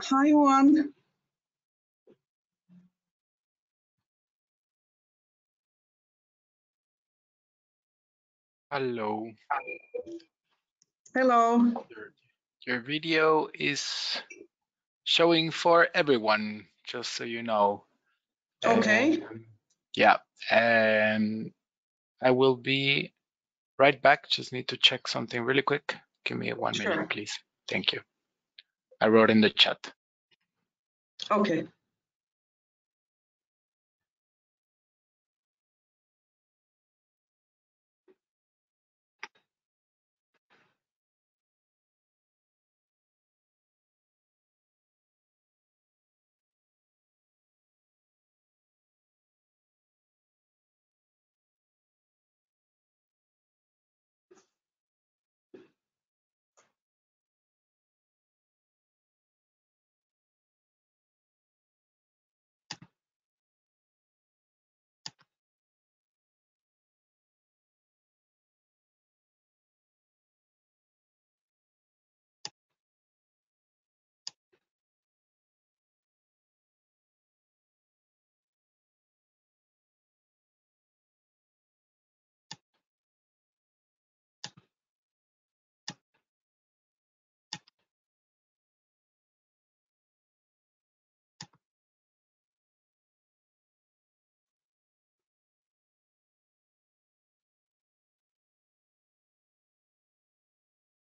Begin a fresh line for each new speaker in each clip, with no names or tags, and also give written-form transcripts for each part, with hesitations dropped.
Hi, Juan.
Hello.
Hello.
Your video is showing for everyone, just so you know.
Okay.
Yeah, and I will be right back. Just need to check something really quick. Give me 1 minute,
Sure.
please. Thank you. I wrote in the chat.
Okay.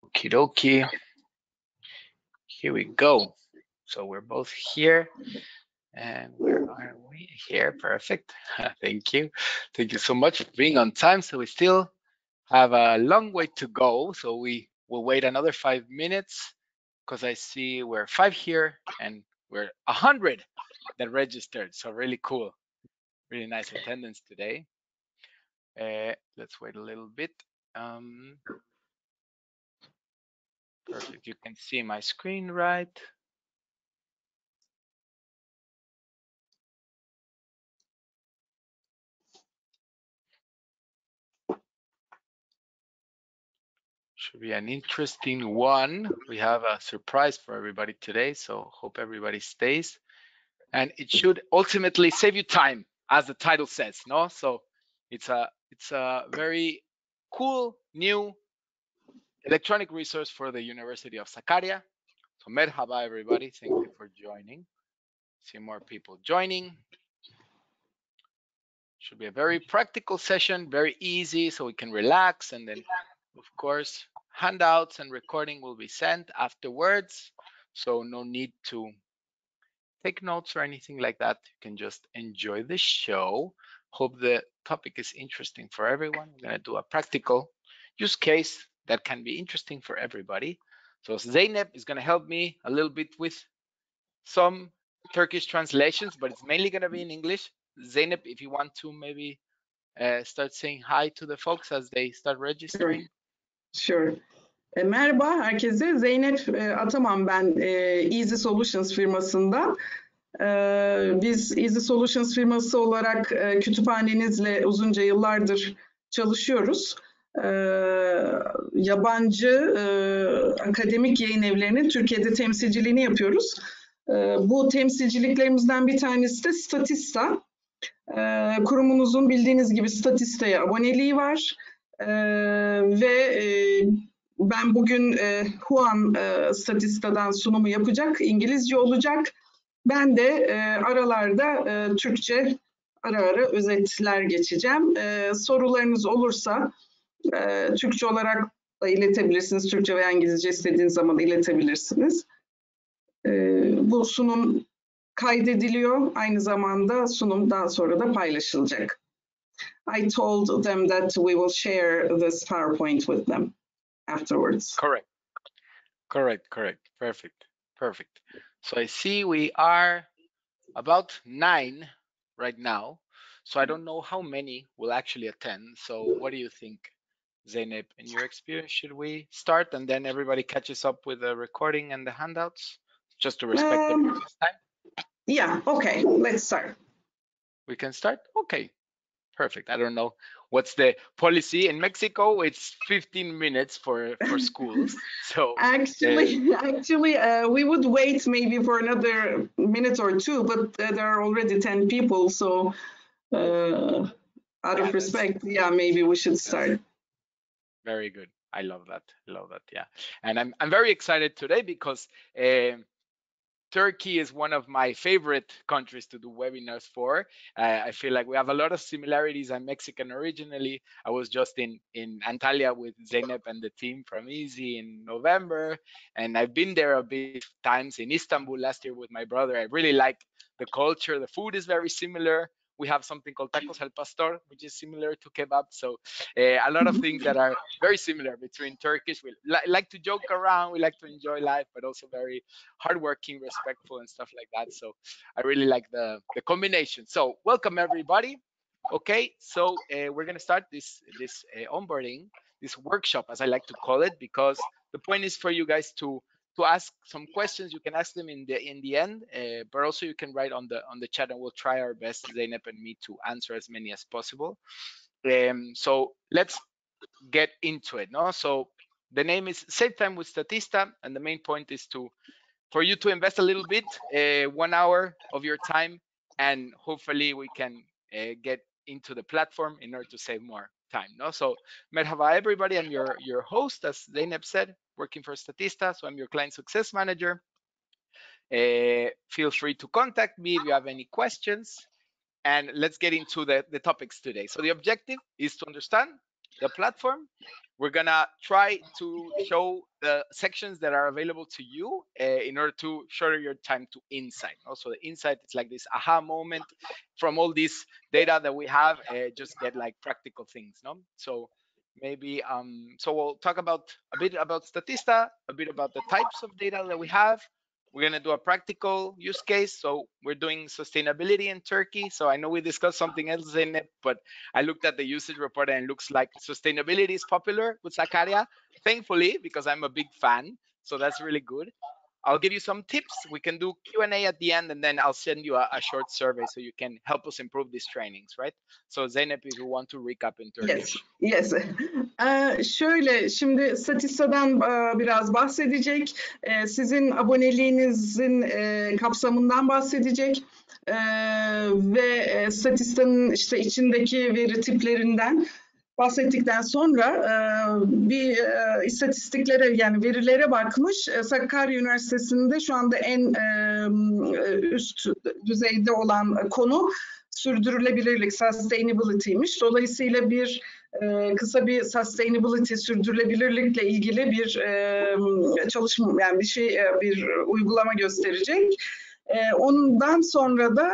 Okie dokie. Here we go. So we're both here. And where are we? Here, perfect. Thank you. Thank you so much for being on time. So we still have a long way to go. So we will wait another 5 minutes because I see we're 5 here and we're 100 that registered. So really cool. Really nice attendance today. Let's wait a little bit. Perfect. You can see my screen, right? Should be an interesting one. We have a surprise for everybody today, so hope everybody stays. And it should ultimately save you time, as the title says, no? So it's a very cool new electronic resource for the University of Sakarya. So merhaba, everybody. Thank you for joining. See more people joining. Should be a very practical session, very easy, so we can relax. And then, of course, handouts and recording will be sent afterwards. So no need to take notes or anything like that. You can just enjoy the show. Hope the topic is interesting for everyone. We're going to do a practical use case that can be interesting for everybody. So Zeynep is going to help me a little bit with some Turkish translations, but it's mainly going to be in English. Zeynep, if you want to maybe start saying hi to the folks as they start registering.
Sure. Merhaba herkese. Zeynep Ataman ben Easy Solutions firmasında. Biz Easy Solutions firması olarak kütüphanenizle uzunca yıllardır çalışıyoruz. Yabancı akademik yayın evlerinin Türkiye'de temsilciliğini yapıyoruz. Bu temsilciliklerimizden bir tanesi de Statista. Kurumunuzun bildiğiniz gibi Statista'ya aboneliği var. Ve ben bugün Juan Statista'dan sunumu yapacak, İngilizce olacak. Ben de aralarda Türkçe ara özetler geçeceğim. Sorularınız olursa Türkçe olarak da iletebilirsiniz. Türkçe veya İngilizce istediğiniz zaman iletebilirsiniz. Bu sunum kaydediliyor. Aynı zamanda sunum daha sonra da paylaşılacak. I told them that we will share this PowerPoint with them afterwards.
Correct. Perfect. So I see we are about 9 right now. So I don't know how many will actually attend. So what do you think, Zeynep? In your experience, should we start and then everybody catches up with the recording and the handouts? Just to respect everyone's time?
Yeah, okay, let's start.
We can start? Okay, Perfect. I don't know what's the policy in Mexico. It's 15 minutes for schools. So
actually, we would wait maybe for another minute or two, but there are already 10 people, so out of respect, yeah, maybe we should start.
Very good. I love that. Yeah, and I'm very excited today because Turkey is one of my favorite countries to do webinars for. I feel like we have a lot of similarities. I'm Mexican originally. I was just in Antalya with Zeynep and the team from Easy in November, and I've been there a bit times in Istanbul last year with my brother. I really like the culture. The food is very similar. We have something called tacos al pastor, which is similar to kebab. So a lot of things that are very similar between Turkish. We like to joke around. We like to enjoy life, but also very hardworking, respectful, and stuff like that. So I really like the combination. So welcome everybody. Okay, so we're gonna start this onboarding, this workshop, as I like to call it, because the point is for you guys to ask some questions. You can ask them in the end, but also you can write on the chat, and we'll try our best, Zeynep and me, to answer as many as possible. So let's get into it. No, so the name is Save Time with Statista, and the main point is for you to invest a little bit, 1 hour of your time, and hopefully we can get into the platform in order to save more time. No, so merhaba everybody. I'm your host, as Zeynep said, working for Statista. So I'm your client success manager. Feel free to contact me if you have any questions. And let's get into the topics today. So the objective is to understand the platform. We're gonna try to show the sections that are available to you in order to shorten your time to insight. Also, the insight is like this aha moment from all this data that we have. Just get like practical things, no? So maybe so we'll talk about a bit about Statista, a bit about the types of data that we have. We're going to do a practical use case. So we're doing sustainability in Turkey. So I know we discussed something else in it, but I looked at the usage report and it looks like sustainability is popular with Sakarya, thankfully, because I'm a big fan. So that's really good. I'll give you some tips. We can do Q&A at the end, and then I'll send you a short survey so you can help us improve these trainings, right? So Zeynep, if you want to recap in Turkish.
Yes. Şöyle, şimdi Statista'dan biraz bahsedecek. Sizin aboneliğinizin kapsamından bahsedecek. Ve Statista'nın işte içindeki veri tiplerinden bahsettikten sonra bir istatistiklere, yani verilere bakmış. Sakarya Üniversitesi'nde şu anda en üst düzeyde olan konu sürdürülebilirlik, sustainability'ymiş. Dolayısıyla kısa bir sustainability, sürdürülebilirlikle ilgili bir çalışma, yani bir uygulama gösterecek. Ondan sonra da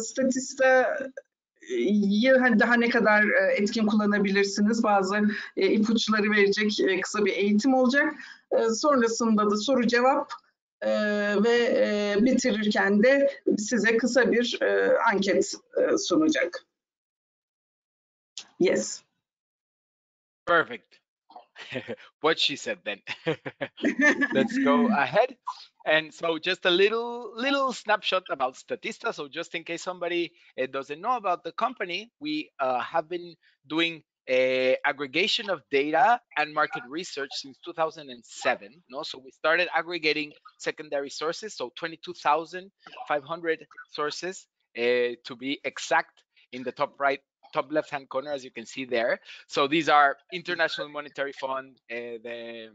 Statista'yı daha ne kadar etkin kullanabilirsiniz, bazı ipuçları verecek kısa bir eğitim olacak. Sonrasında da soru cevap ve bitirirken de size kısa bir anket sunacak. Yes.
Perfect. What she said then. Let's go ahead. And so just a little snapshot about Statista. So just in case somebody doesn't know about the company, we have been doing aggregation of data and market research since 2007. No, so we started aggregating secondary sources, so 22,500 sources to be exact, in the top left-hand corner, as you can see there. So these are International Monetary Fund, the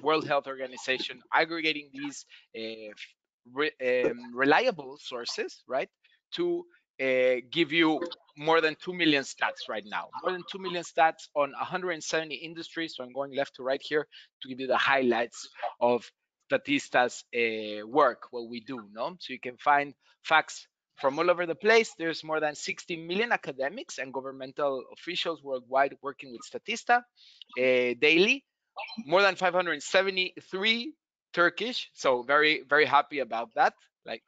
World Health Organization, aggregating these reliable sources, right, to give you more than 2 million stats right now. More than 2 million stats on 170 industries. So I'm going left to right here to give you the highlights of Statista's work, what we do, no? So you can find facts from all over the place. There's more than 60 million academics and governmental officials worldwide working with Statista daily. More than 573 Turkish, so very, very happy about that. Like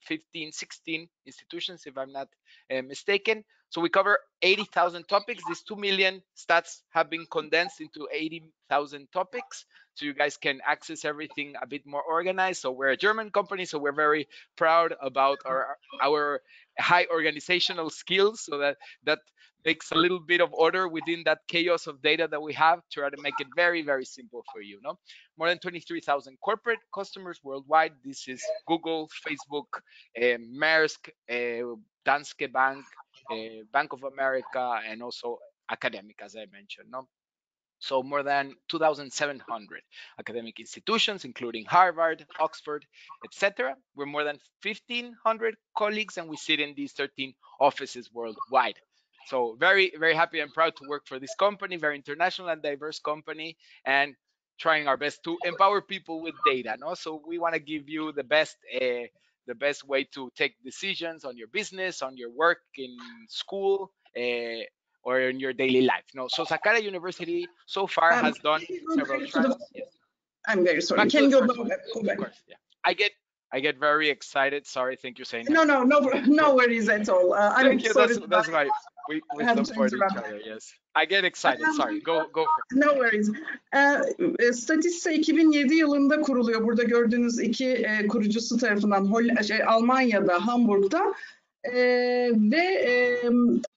15, 16 institutions, if I'm not mistaken. So we cover 80,000 topics. These 2 million stats have been condensed into 80,000 topics, so you guys can access everything a bit more organized. So we're a German company, so we're very proud about our high organizational skills. So that makes a little bit of order within that chaos of data that we have, try to make it very, very simple for you. No, more than 23,000 corporate customers worldwide. This is Google, Facebook, Maersk, Danske Bank, Bank of America, and also academic, as I mentioned. No, so more than 2,700 academic institutions, including Harvard, Oxford, etc. We're more than 1,500 colleagues, and we sit in these 13 offices worldwide. So very, very happy and proud to work for this company, very international and diverse company, and trying our best to empower people with data. No, so we want to give you the best way to take decisions on your business, on your work in school, or in your daily life. No, so Sakarya University so far has done several trials. Yes.
I'm very sorry.
Back
Can you go
go
back?
Of course, yeah. I get very excited. Sorry, thank you, Zainab.
No worries at all.
Thank you.
Sorry.
That's why we support each other. Yes, I get excited. Sorry, go for it.
No worries. Statista 2007 yılında kuruluyor. Burada gördüğünüz iki kurucusu tarafından Almanya'da, Hamburg'da. Ve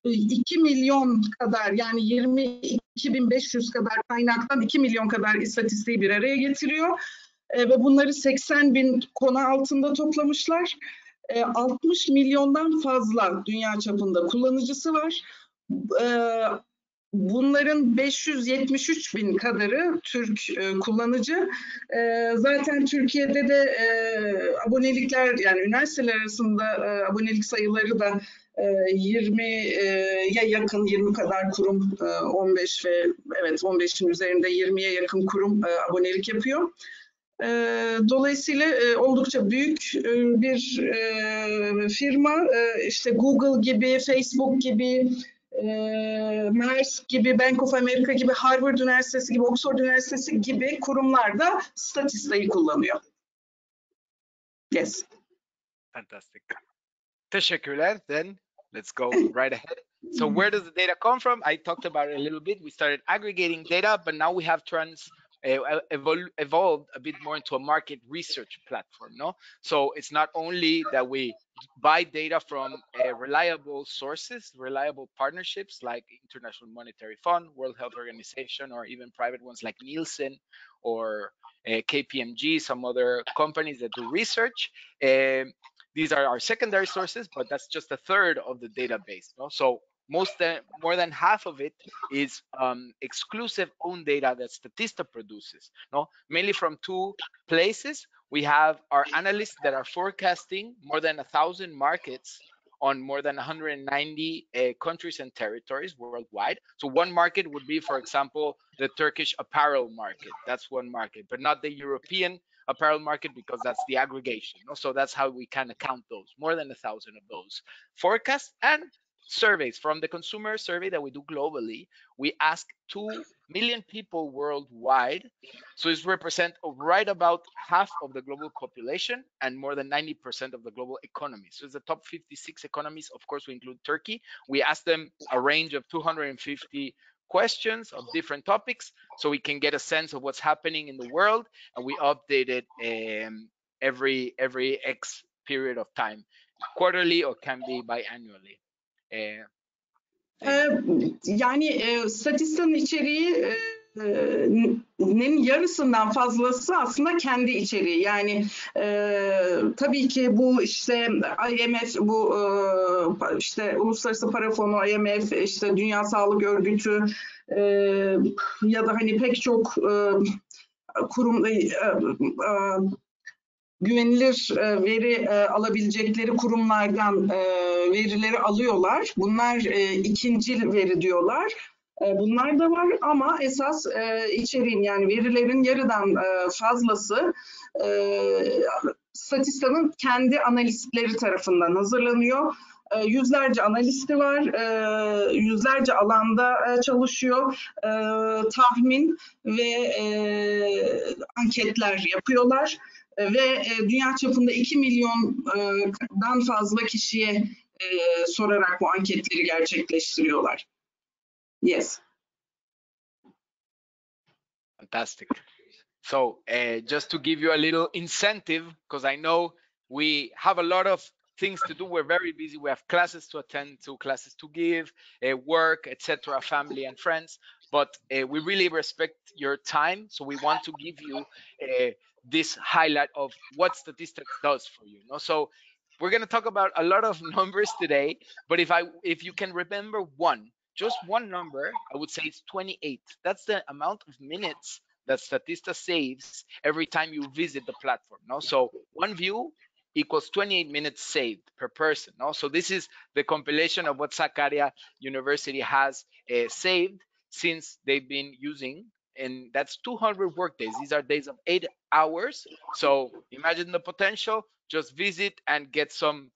2 milyon kadar, yani 22.500 kadar kaynaktan 2 milyon kadar istatistiği bir araya getiriyor. Ve bunları 80.000 konu altında toplamışlar. 60 milyondan fazla dünya çapında kullanıcısı var. Bunların 573.000 kadarı Türk kullanıcı. Zaten Türkiye'de de abonelikler, yani üniversiteler arasında abonelik sayıları da 20'ye yakın, 20 kadar kurum, 15 ve evet 15'in üzerinde 20'ye yakın kurum abonelik yapıyor. Dolayısıyla oldukça büyük bir firma. İşte Google gibi, Facebook gibi, Maersk gibi, Bank of America gibi, Harvard Üniversitesi gibi, Oxford Üniversitesi gibi kurumlar da Statista'yı kullanıyor. Yes.
Fantastic. Teşekkürler. Then let's go right ahead. So where does the data come from? I talked about it a little bit. We started aggregating data, but now we have evolved a bit more into a market research platform. No, so it's not only that we buy data from reliable sources, reliable partnerships like International Monetary Fund, World Health Organization, or even private ones like Nielsen or KPMG, some other companies that do research. These are our secondary sources, but that's just a third of the database. No? So more than half of it is exclusive own data that Statista produces. No, mainly from two places. We have our analysts that are forecasting more than 1,000 markets on more than 190 countries and territories worldwide. So one market would be, for example, the Turkish apparel market. That's one market, but not the European apparel market, because that's the aggregation. So that's how we kind of count those, more than 1,000 of those forecasts. And surveys from the consumer survey that we do globally. We ask 2 million people worldwide. So it's represent right about half of the global population and more than 90% of the global economy. So it's the top 56 economies. Of course, we include Turkey. We ask them a range of 250 questions of different topics, so we can get a sense of what's happening in the world, and we update it every X period of time, quarterly or can be biannually.
Yani Statista'nın içeriğinin yarısından fazlası aslında kendi içeriği. Yani tabii ki bu işte IMF, bu işte Uluslararası Para Fonu, IMF, işte Dünya Sağlık Örgütü ya da hani pek çok kurum güvenilir veri alabilecekleri kurumlardan verileri alıyorlar. Bunlar ikincil veri diyorlar. Bunlar da var ama esas içeriğin, yani verilerin yarıdan fazlası Statista'nın kendi analistleri tarafından hazırlanıyor. Yüzlerce analisti var, yüzlerce alanda çalışıyor, tahmin ve anketler yapıyorlar. Ve dünya çapında 2 milyondan fazla kişiye sorarak bu anketleri gerçekleştiriyorlar. Yes.
Fantastic. So just to give you a little incentive, because I know we have a lot of things to do. We're very busy. We have classes to attend to, classes to give, work, etc., family and friends. But we really respect your time, so we want to give you this highlight of what Statista does for you. No? So we're going to talk about a lot of numbers today, but if you can remember just one number, I would say it's 28. That's the amount of minutes that Statista saves every time you visit the platform. No? So one view equals 28 minutes saved per person. No? So this is the compilation of what Sakarya University has saved since they've been using, and that's 200 work days. These are days of 8 hours. So imagine the potential. Just visit and get some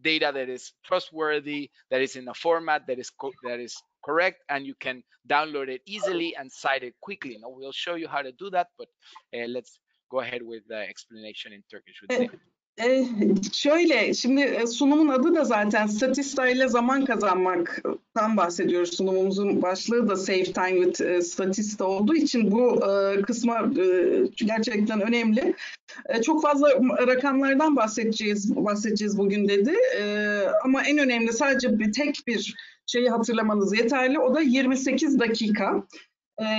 data that is trustworthy, that is in a format that is correct, and you can download it easily and cite it quickly. Now we'll show you how to do that, but let's go ahead with the explanation in Turkish with Zeynep.
Şöyle, şimdi sunumun adı da zaten Statista ile zaman kazanmaktan bahsediyoruz. Sunumumuzun başlığı da Save Time with Statista olduğu için bu kısma gerçekten önemli. Çok fazla rakamlardan bahsedeceğiz bugün dedi. Ama en önemli sadece tek bir şeyi hatırlamanız yeterli. O da 28 dakika.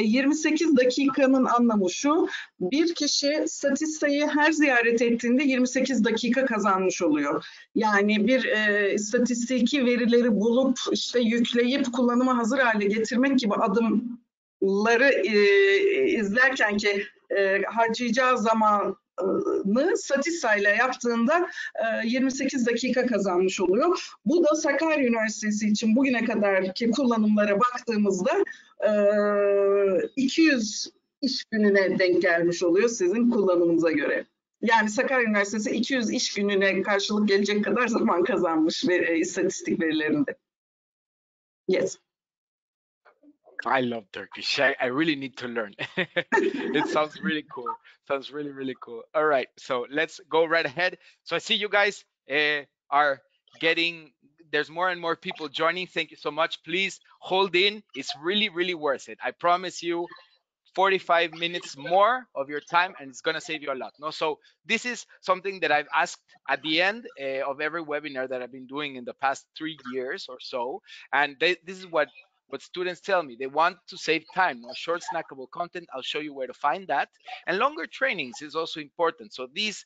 28 dakikanın anlamı şu: bir kişi Statista'yı her ziyaret ettiğinde 28 dakika kazanmış oluyor. Yani bir istatistiki verileri bulup işte yükleyip kullanıma hazır hale getirmek gibi adımları izlerken ki harcayacağı zamanı Statista ile yaptığında 28 dakika kazanmış oluyor. Bu da Sakarya Üniversitesi için bugüne kadarki kullanımlara baktığımızda 200 iş gününe denk gelmiş oluyor sizin kullanımınıza göre. Yani Sakarya Üniversitesi 200 iş gününe karşılık gelecek kadar zaman kazanmış istatistik verilerinde. Yes.
I love Turkish. I really need to learn. It sounds really cool. Sounds really, really cool. All right, so let's go right ahead. So I see you guys are getting, there's more and more people joining. Thank you so much. Please hold in. It's really, really worth it. I promise you 45 minutes more of your time, and it's going to save you a lot. No, so this is something that I've asked at the end of every webinar that I've been doing in the past 3 years or so. And this is what students tell me. They want to save time. No, short snackable content, I'll show you where to find that. And longer trainings is also important. So these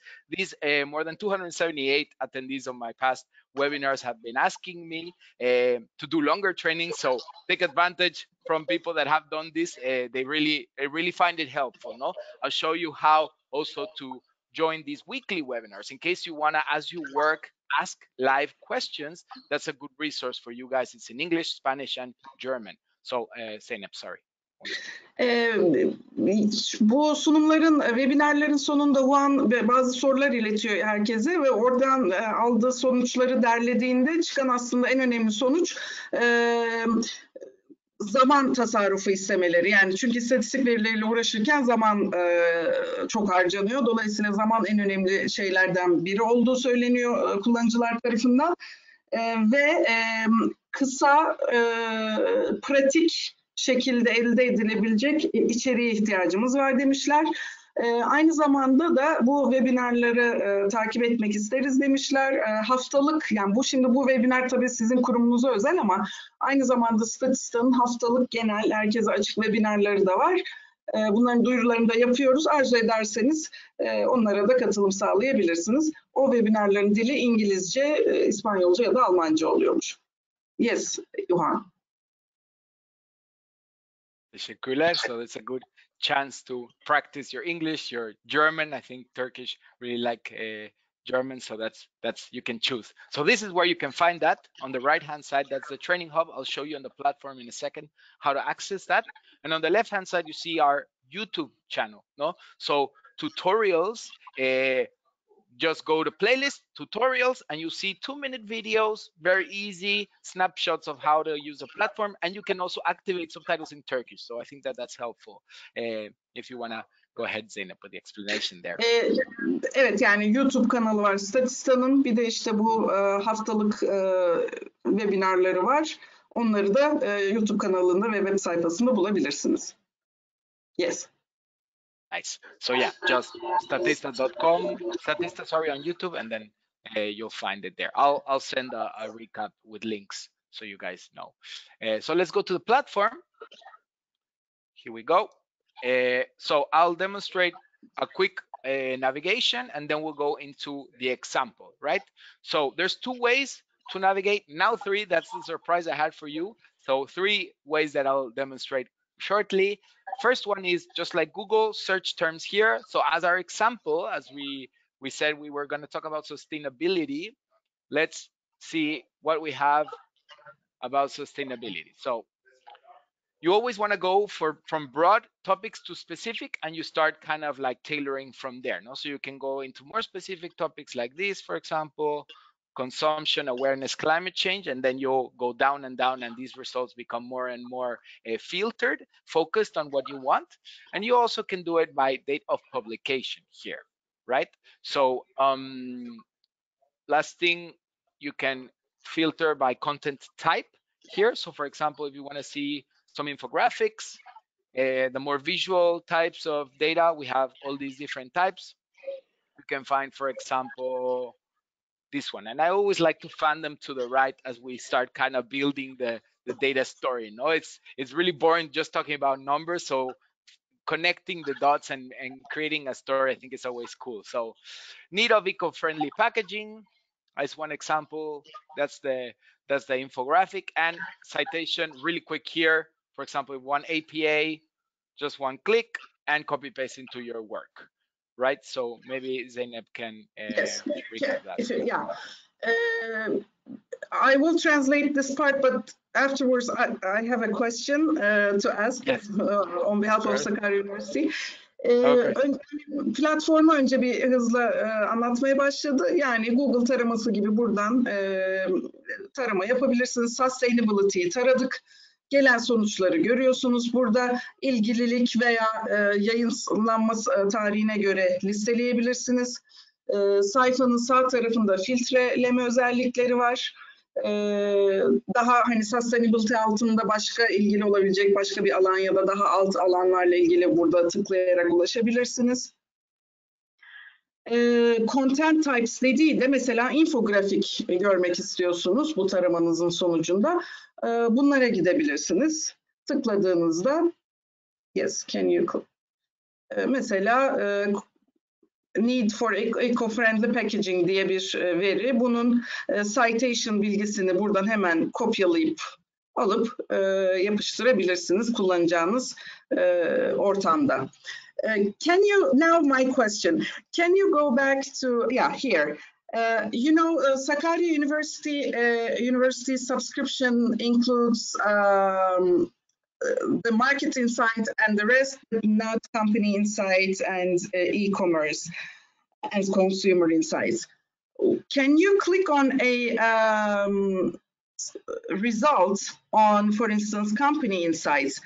more than 278 attendees of my past webinars have been asking me to do longer trainings. So take advantage from people that have done this. They really find it helpful. No, I'll show you how also to join these weekly webinars in case you want to, as you work, ask live questions. That's a good resource for you guys. It's in English, Spanish, and German. So, Zeynep, sorry.
Bu sunumların, webinarların sonunda Juan bazı sorular iletiyor herkese ve oradan aldığı sonuçları derlediğinde çıkan aslında en önemli sonuç zaman tasarrufu istemeleri. Yani çünkü istatistik verileriyle uğraşırken zaman çok harcanıyor. Dolayısıyla zaman en önemli şeylerden biri olduğu söyleniyor kullanıcılar tarafından. Ve kısa, pratik şekilde elde edilebilecek içeriğe ihtiyacımız var demişler. Aynı zamanda da bu webinarları takip etmek isteriz demişler. Haftalık, yani bu webinar tabii sizin kurumunuza özel ama aynı zamanda Statista'nın haftalık genel herkese açık webinarları da var. Bunların duyurularını da yapıyoruz. Arzu ederseniz onlara da katılım sağlayabilirsiniz. O webinarların dili İngilizce, İspanyolca ya da Almanca oluyormuş. Yes, Johan.
Teşekkürler. So it's a good chance to practice your English, your German. I think Turkish really like German, so that's you can choose. So this is where you can find that on the right hand side. That's the training hub. I'll show you on the platform in a second how to access that. And on the left hand side, you see our YouTube channel. No, so tutorials. Just go to playlist tutorials and you see 2-minute videos, very easy snapshots of how to use the platform, and you can also activate subtitles in Turkish. So I think that's helpful. If you want to go ahead, Zeynep, with the explanation there.
Evet, yani YouTube kanalı var Statista'nın, bir de işte bu haftalık webinarları var. Onları da YouTube kanalında ve web sayfasında bulabilirsiniz. Yes.
Nice. So yeah, just statista.com, Statista, sorry, on YouTube, and then you'll find it there. I'll send a recap with links so you guys know. So let's go to the platform. Here we go. So I'll demonstrate a quick navigation, and then we'll go into the example, right? So there's 2 ways to navigate, now 3. That's the surprise I had for you. So 3 ways that I'll demonstrate shortly. First one is just like Google, search terms here. So as our example, as we said we were going to talk about sustainability, let's see what we have about sustainability. So you always want to go from broad topics to specific, and you start kind of like tailoring from there. No? So you can go into more specific topics like this, for example, consumption, awareness, climate change, and then you'll go down and down, and these results become more and more filtered, focused on what you want. And you also can do it by date of publication here, right? So last thing, you can filter by content type here. So for example, if you want to see some infographics, the more visual types of data, we have all these different types. You can find, for example, this one. And I always like to fan them to the right as we start kind of building the data story. No, it's really boring just talking about numbers. So connecting the dots and creating a story, I think is always cool. So need of eco-friendly packaging as one example. That's the infographic. And citation, really quick here. For example, one APA, just one click and copy paste into your work, right? So maybe Zeynep can
Yes.
recap that.
Yeah. I will translate this part, but afterwards I have a question to ask on behalf of Sakarya Üniversitesi. Platformu önce bir hızla anlatmaya başladı. Yani Google taraması gibi buradan tarama yapabilirsiniz. Sustainability'yi taradık. Gelen sonuçları görüyorsunuz. Burada ilgililik veya yayınlanma tarihine göre listeleyebilirsiniz. Sayfanın sağ tarafında filtreleme özellikleri var. Daha hani sustainability altında başka ilgili olabilecek başka bir alan ya da daha alt alanlarla ilgili burada tıklayarak ulaşabilirsiniz. Content types dediği de mesela infografik görmek istiyorsunuz bu taramanızın sonucunda. Bunlara gidebilirsiniz. Tıkladığınızda yes, can you mesela need for eco-friendly packaging diye bir veri. Bunun citation bilgisini buradan hemen kopyalayıp alıp yapıştırabilirsiniz kullanacağınız ortamda. Can you, now my question, can you go back to, yeah, here. You know, Sakarya University subscription includes the market insight and the rest, not company insights and e-commerce and consumer insights. Can you click on a result on, for instance, company insights?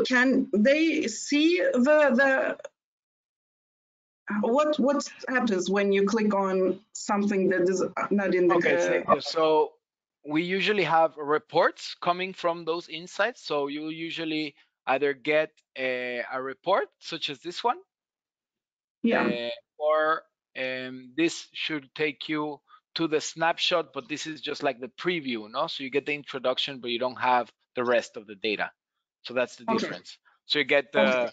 Can they see what happens when you click on something that is not in the
so we usually have reports coming from those insights. So you usually either get a report such as this one, or this should take you to the snapshot, but this is just like the preview, no? So you get the introduction, but you don't have the rest of the data. So that's the difference. So you get the,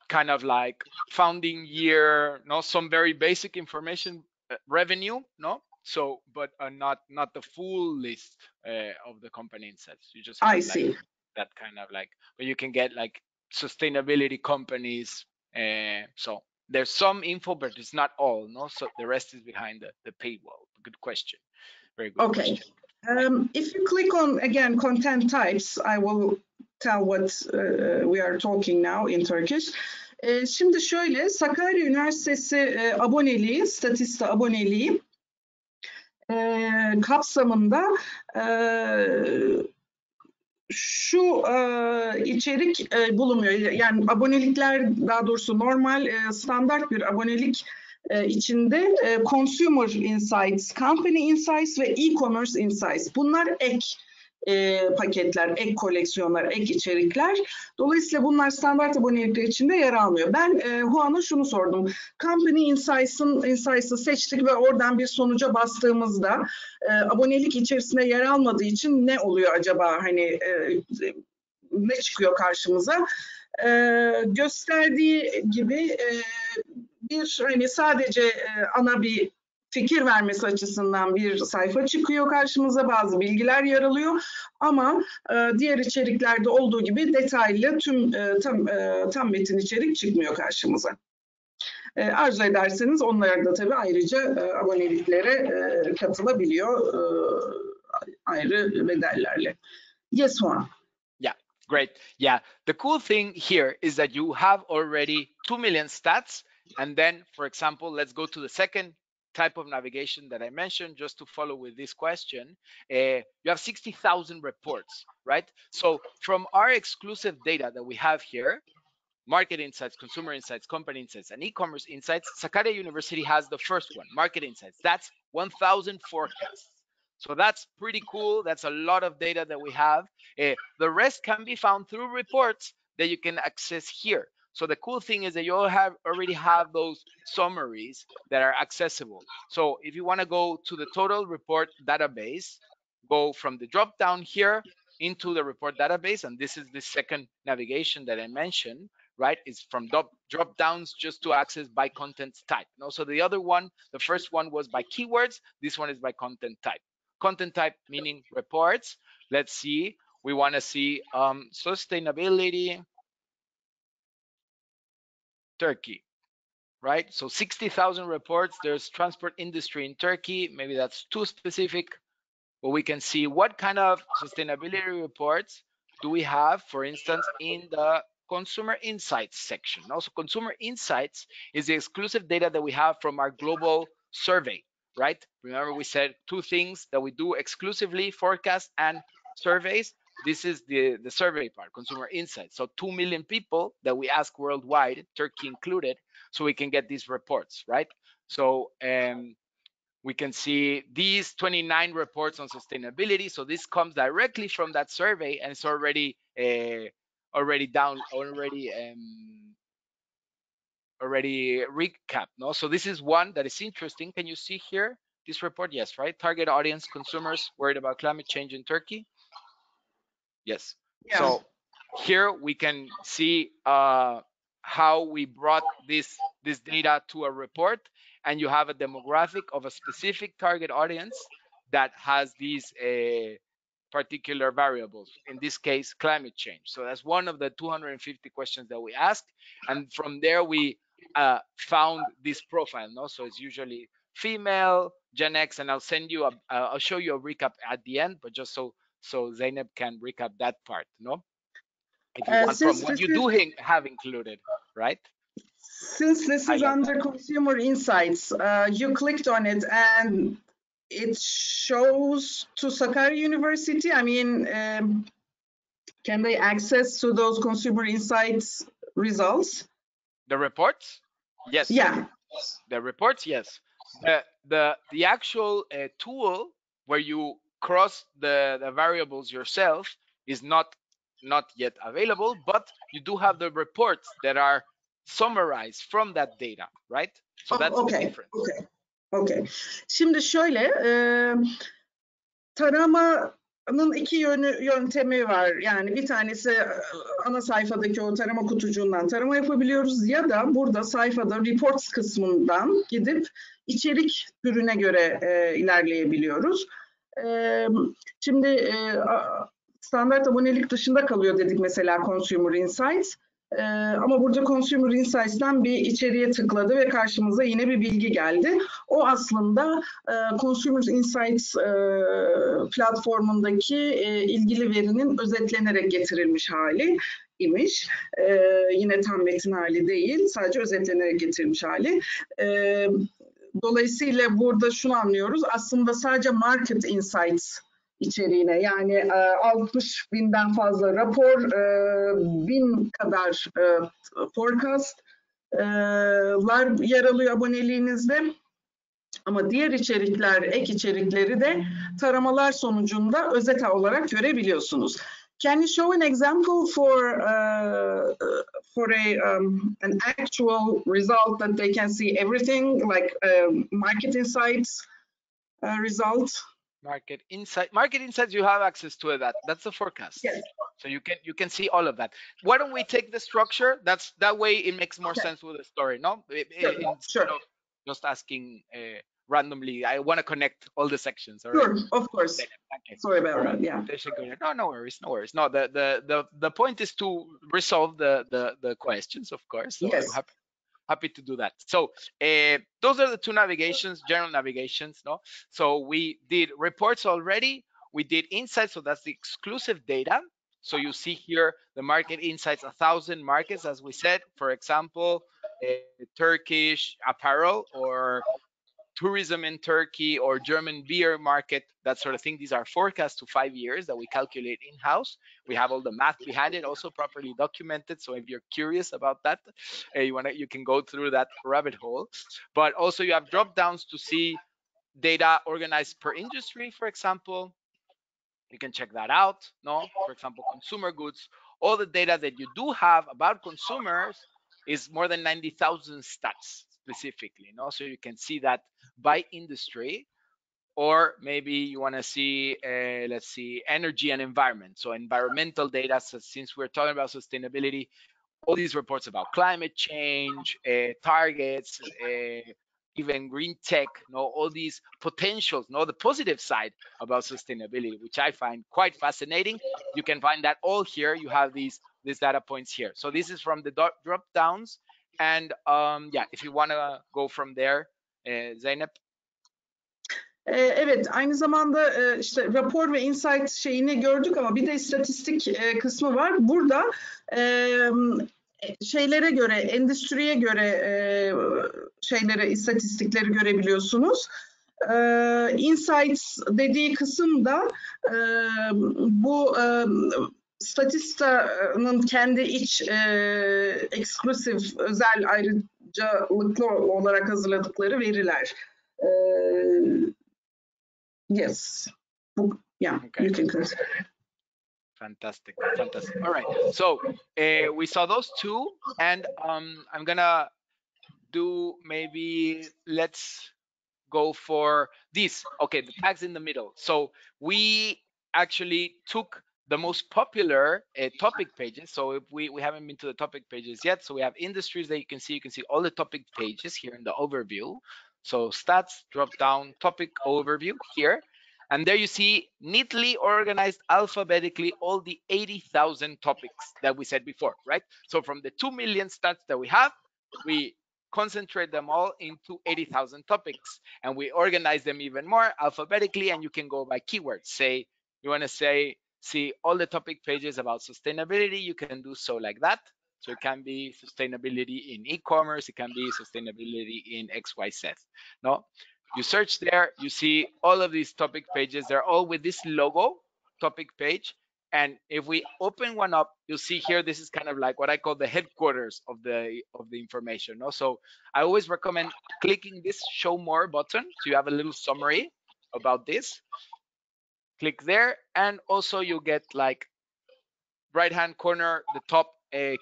kind of like founding year, no, some very basic information, revenue, no? So, but not the full list of the company insights. You just have like that kind of like, but you can get like sustainability companies. So there's some info, but it's not all, no? So the rest is behind the paywall. Good question. Very good question.
If you click on, again, content types, I will tell what we are talking now in Turkish. Şimdi şöyle, Sakarya Üniversitesi aboneliği, Statista aboneliği kapsamında şu içerik bulunmuyor. Yani abonelikler, daha doğrusu normal standart bir abonelik içinde Consumer Insights, Company Insights ve E-Commerce Insights. Bunlar ek paketler, ek koleksiyonlar, ek içerikler. Dolayısıyla bunlar standart abonelikler içinde yer almıyor. Ben Juan'a şunu sordum. Company Insights'ı seçtik ve oradan bir sonuca bastığımızda abonelik içerisinde yer almadığı için ne oluyor acaba? Hani ne çıkıyor karşımıza? Gösterdiği gibi bir hani sadece ana bir fikir vermesi açısından bir sayfa çıkıyor karşımıza, bazı bilgiler yer alıyor ama diğer içeriklerde olduğu gibi detaylı tam metin içerik çıkmıyor karşımıza. Arzu ederseniz onlar da tabii ayrıca aboneliklere katılabiliyor ayrı bedellerle. Yes, Juan.
Yeah, great. Yeah, the cool thing here is that you have already 2 million stats. And then, for example, let's go to the second type of navigation that I mentioned, just to follow with this question. You have 60,000 reports, right? So from our exclusive data that we have here, market insights, consumer insights, company insights, and e-commerce insights, Sakarya University has the first one, market insights. That's 1,000 forecasts. So that's pretty cool. That's a lot of data that we have. The rest can be found through reports that you can access here. So the cool thing is that you already have those summaries that are accessible. So if you want to go to the total report database, go from the drop down here into the report database, and this is the second navigation that I mentioned, right? It's from drop downs just to access by content type. And also the other one, the first one was by keywords. This one is by content type. Content type meaning reports. Let's see. We want to see sustainability, Turkey, right? So 60,000 reports. There's transport industry in Turkey. Maybe that's too specific, but we can see what kind of sustainability reports do we have, for instance, in the consumer insights section. Also, consumer insights is the exclusive data that we have from our global survey, right? Remember, we said two things that we do exclusively, forecasts and surveys. This is the survey part, consumer insights. So 2 million people that we ask worldwide, Turkey included, so we can get these reports, right? So we can see these 29 reports on sustainability. So this comes directly from that survey, and it's already recap. No, so this is one that is interesting. Can you see here this report? Yes, right. Target audience: consumers worried about climate change in Turkey. Yes. Yeah. So here we can see how we brought this data to a report, and you have a demographic of a specific target audience that has these particular variables, in this case climate change. So that's one of the 250 questions that we asked, and from there we found this profile. No, so it's usually female, Gen X, and I'll show you a recap at the end, but just so Zainab can recap that part. No, if you want, from what you do have included, right?
Since this is under consumer insights, you clicked on it and it shows to Sakarya University. I mean, can they access to those consumer insights results?
The reports? Yes.
Yeah.
The reports, yes. The actual tool where you cross the variables yourself is not yet available, but you do have the reports that are summarized from that data, right? So that's the difference.
Okay. Şimdi şöyle, taramanın iki yöntemi var. Yani bir tanesi ana sayfadaki o tarama kutucuğundan tarama yapabiliyoruz ya da burada sayfada reports kısmından gidip içerik türüne göre ilerleyebiliyoruz. Şimdi standart abonelik dışında kalıyor dedik mesela Consumer Insights. Ama burada Consumer Insights'ten bir içeriğe tıkladı ve karşımıza yine bir bilgi geldi. O aslında Consumer Insights platformundaki ilgili verinin özetlenerek getirilmiş hali imiş. Yine tam metin hali değil, sadece özetlenerek getirilmiş hali. Dolayısıyla burada şunu anlıyoruz, aslında sadece Market Insights içeriğine, yani 60.000'den fazla rapor, 1000 kadar forecastlar yer alıyor aboneliğinizde. Ama diğer içerikler, ek içerikleri de taramalar sonucunda özet olarak görebiliyorsunuz. Can you show an example for an actual result that they can see everything, like market insights result?
Market insights, you have access to that. That's the forecast.
Yes.
So you can see all of that. Why don't we take the structure? That way it makes more sense with the story, no? Instead of just asking randomly, I want to connect all the sections. All right?
Sure, of course.
Okay.
Sorry about that. Yeah.
No worries. No, the point is to resolve the questions, of course. So
yes.
I'm happy to do that. So those are the two navigations, general navigations, no? So we did reports already. We did insights, so that's the exclusive data. So you see here the market insights, 1,000 markets, as we said. For example, Turkish apparel or tourism in Turkey or German beer market, that sort of thing. These are forecasts to 5 years that we calculate in-house. We have all the math behind it, also properly documented. So if you're curious about that, you can go through that rabbit hole. But also you have drop downs to see data organized per industry, for example. You can check that out, no? For example, consumer goods. All the data that you do have about consumers is more than 90,000 stats specifically, no? So you can see that by industry. Or maybe you want to see, let's see, energy and environment. So environmental data, so since we're talking about sustainability, all these reports about climate change, targets, even green tech, all these potentials, the positive side about sustainability, which I find quite fascinating. You can find that all here. You have these data points here. So this is from the drop downs. And yeah, if you want to go from there, Zeynep.
Evet, aynı zamanda işte rapor ve insight şeyini gördük ama bir de istatistik kısmı var. Burada şeylere göre, endüstriye göre istatistikleri görebiliyorsunuz. Insights dediği kısım da bu Statista'nın kendi iç eksklusif, özel, ayrıcalıklı olarak hazırladıkları veriler. Yes. Yeah, okay. You can consider.
Fantastic. All right. So we saw those two, and I'm gonna do maybe let's go for this. Okay, the tags in the middle. So we actually took the most popular topic pages. So if we haven't been to the topic pages yet, so we have industries that you can see all the topic pages here in the overview. So stats, drop down, topic overview here. And there you see neatly organized alphabetically all the 80,000 topics that we said before, right? So from the 2 million stats that we have, we concentrate them all into 80,000 topics. And we organize them even more alphabetically, and you can go by keywords. Say, you want to see all the topic pages about sustainability, you can do so like that. So it can be sustainability in e-commerce, it can be sustainability in XYZ. No, you search there, you see all of these topic pages. They're all with this logo, topic page. And if we open one up, you'll see here, this is kind of like what I call the headquarters of the information. No? So I always recommend clicking this show more button. So you have a little summary about this. Click there, and also you get like right-hand corner, the top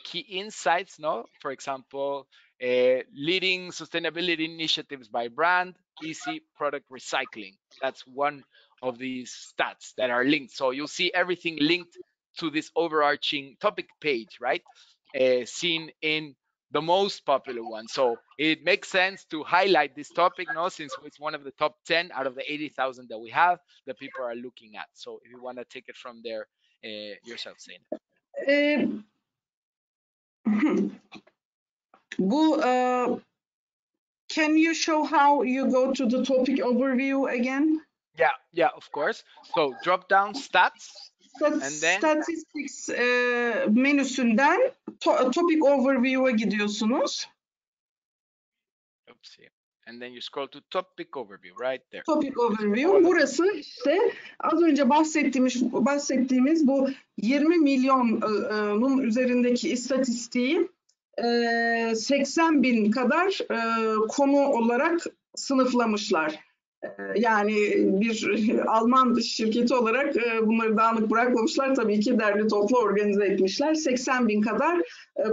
key insights, for example, leading sustainability initiatives by brand, easy product recycling. That's one of these stats that are linked. So you'll see everything linked to this overarching topic page, right? Seen in the most popular one. So it makes sense to highlight this topic, since it's one of the top 10 out of the 80,000 that we have that people are looking at. So if you want to take it from there yourself, Zeynep.
Can you show how you go to the topic overview again?
Yeah, of course. So drop down stats. And then
Statistics menüsünden topic overview'a gidiyorsunuz.
Oops, and then you scroll to topic overview right there.
Topic overview. Burası işte az önce bahsettiğimiz bu 20 milyonun üzerindeki istatistiği 80 bin kadar konu olarak sınıflamışlar. Yani bir Alman şirketi olarak bunları dağınık bırakmamışlar. Tabii ki derli toplu organize etmişler. 80.000 kadar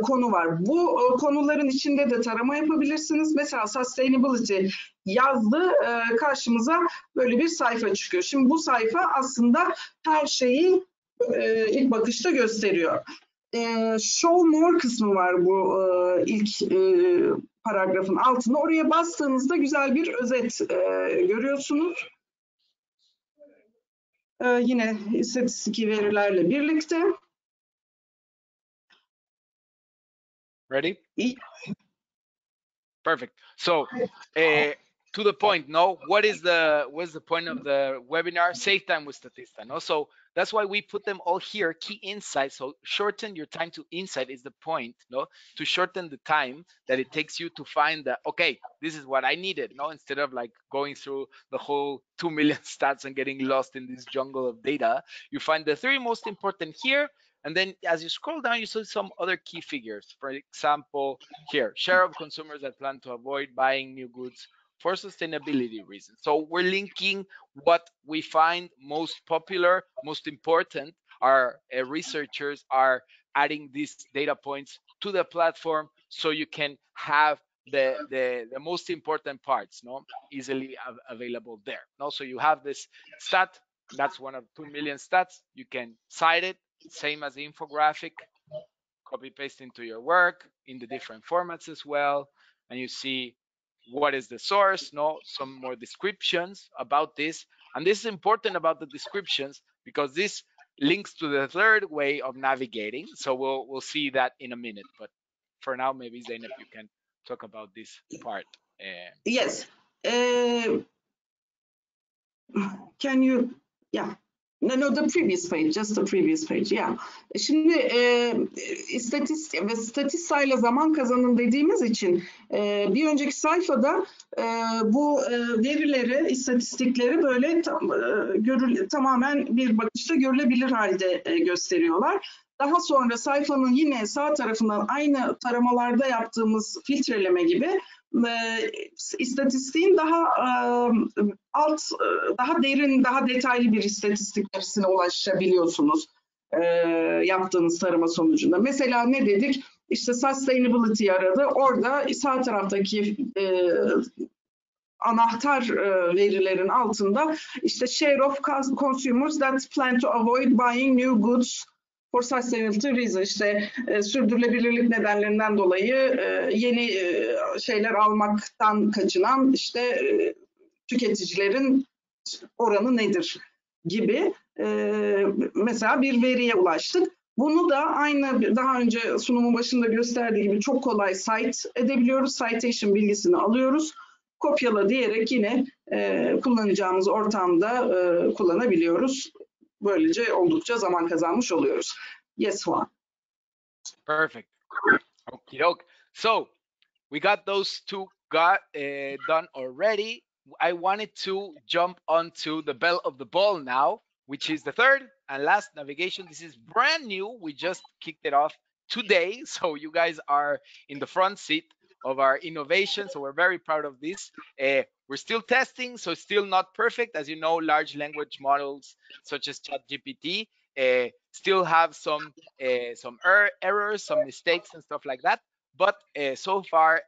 konu var. Bu konuların içinde de tarama yapabilirsiniz. Mesela sustainability yazdı, karşımıza böyle bir sayfa çıkıyor. Şimdi bu sayfa aslında her şeyi ilk bakışta gösteriyor. Show more kısmı var bu ilk paragrafın altında. Oraya bastığınızda güzel bir özet görüyorsunuz. Yine istatistik verilerle birlikte.
Ready? Perfect. So, to the point, no, what's the point of the webinar? Save time with Statista, no? So that's why we put them all here, key insights. So shorten your time to insight is the point, no? To shorten the time that it takes you to find that, okay, this is what I needed, no? Instead of like going through the whole 2 million stats and getting lost in this jungle of data, you find the 3 most important here. And then as you scroll down, you see some other key figures. For example, here, share of consumers that plan to avoid buying new goods for sustainability reasons. So we're linking what we find most popular, most important. Our researchers are adding these data points to the platform so you can have the most important parts, no, easily available there. No, so you have this stat, that's one of 2 million stats. You can cite it, same as the infographic, copy paste into your work in the different formats as well, and you see what is the source, no, some more descriptions about this. And this is important about the descriptions because this links to the third way of navigating. So we'll see that in a minute, but for now, maybe Zeynep, you can talk about this part.
Yes. Can you, yeah. No, the previous page, just the previous page, yeah. Şimdi Statista ile zaman kazanın dediğimiz için bir önceki sayfada bu verileri, istatistikleri böyle tamamen bir bakışta görülebilir halde gösteriyorlar. Daha sonra sayfanın yine sağ tarafından aynı taramalarda yaptığımız filtreleme gibi istatistiğin daha daha derin, daha detaylı bir istatistik verisine ulaşabiliyorsunuz yaptığınız tarama sonucunda. Mesela ne dedik? İşte sustainability aradı. Orada sağ taraftaki anahtar verilerin altında işte share of consumers that plan to avoid buying new goods for sustainability reason, işte sürdürülebilirlik nedenlerinden dolayı yeni şeyler almaktan kaçınan işte tüketicilerin oranı nedir gibi mesela bir veriye ulaştık. Bunu da aynı daha önce sunumun başında gösterdiği gibi çok kolay cite edebiliyoruz. Citation bilgisini alıyoruz. Kopyala diyerek yine kullanacağımız ortamda kullanabiliyoruz. Böylece oldukça zaman kazanmış oluyoruz. Yes, Juan.
Perfect. Okie doke. So we got those two done already. I wanted to jump onto the bell of the ball now, which is the third and last navigation. This is brand new. We just kicked it off today. So you guys are in the front seat of our innovation. So we're very proud of this. We're still testing, so it's still not perfect. As you know, large language models such as ChatGPT still have some errors, some mistakes and stuff like that. But so far,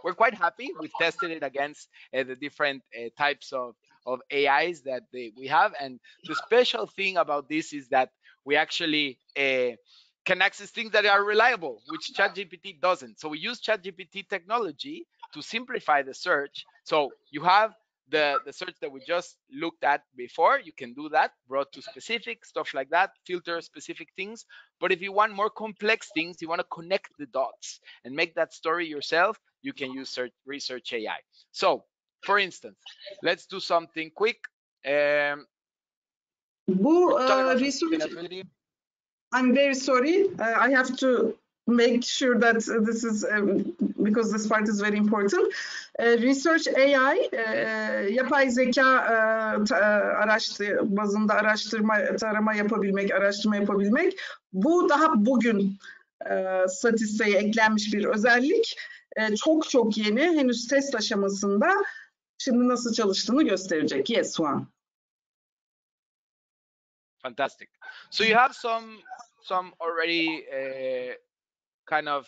we're quite happy. We've tested it against the different types of AIs that we have. And the special thing about this is that we actually can access things that are reliable, which ChatGPT doesn't. So we use ChatGPT technology to simplify the search. So you have the search that we just looked at before. You can do that, brought to specific, stuff like that, filter specific things. But if you want more complex things, you want to connect the dots and make that story yourself, you can use Research AI. So, for instance, let's do something quick.
Bu research, I'm very sorry. I have to make sure that this is because this part is very important. Research AI, yapay zeka bazında tarama yapabilmek. Bu daha bugün Statista'ya eklenmiş bir özellik. Çok yeni, henüz test aşamasında. Şimdi nasıl çalıştığını gösterecek. Yes one.
Fantastic. So you have some already kind of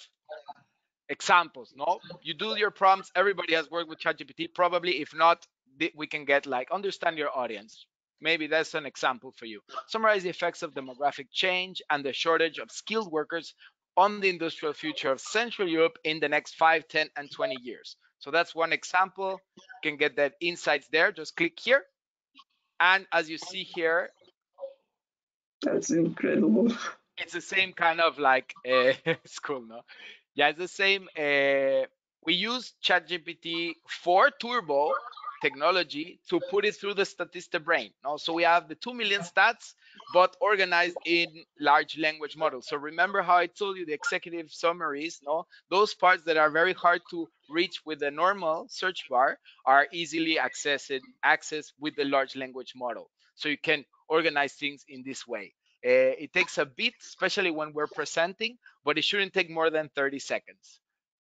examples, no? You do your prompts. Everybody has worked with ChatGPT, probably. If not, we can get like understand your audience. Maybe that's an example for you. Summarize the effects of demographic change and the shortage of skilled workers on the industrial future of Central Europe in the next 5, 10, and 20 years. So that's one example. You can get that insights there. Just click here. And as you see here,
That's incredible.
it's the same kind of like it's cool, no? Yeah, it's the same. We use ChatGPT 4 Turbo technology to put it through the Statista brain. No? So we have the 2 million stats, but organized in large language models. So remember how I told you the executive summaries, no? Those parts that are very hard to reach with the normal search bar are easily accessed with the large language model. So you can organize things in this way. It takes a bit, especially when we're presenting, but it shouldn't take more than 30 seconds.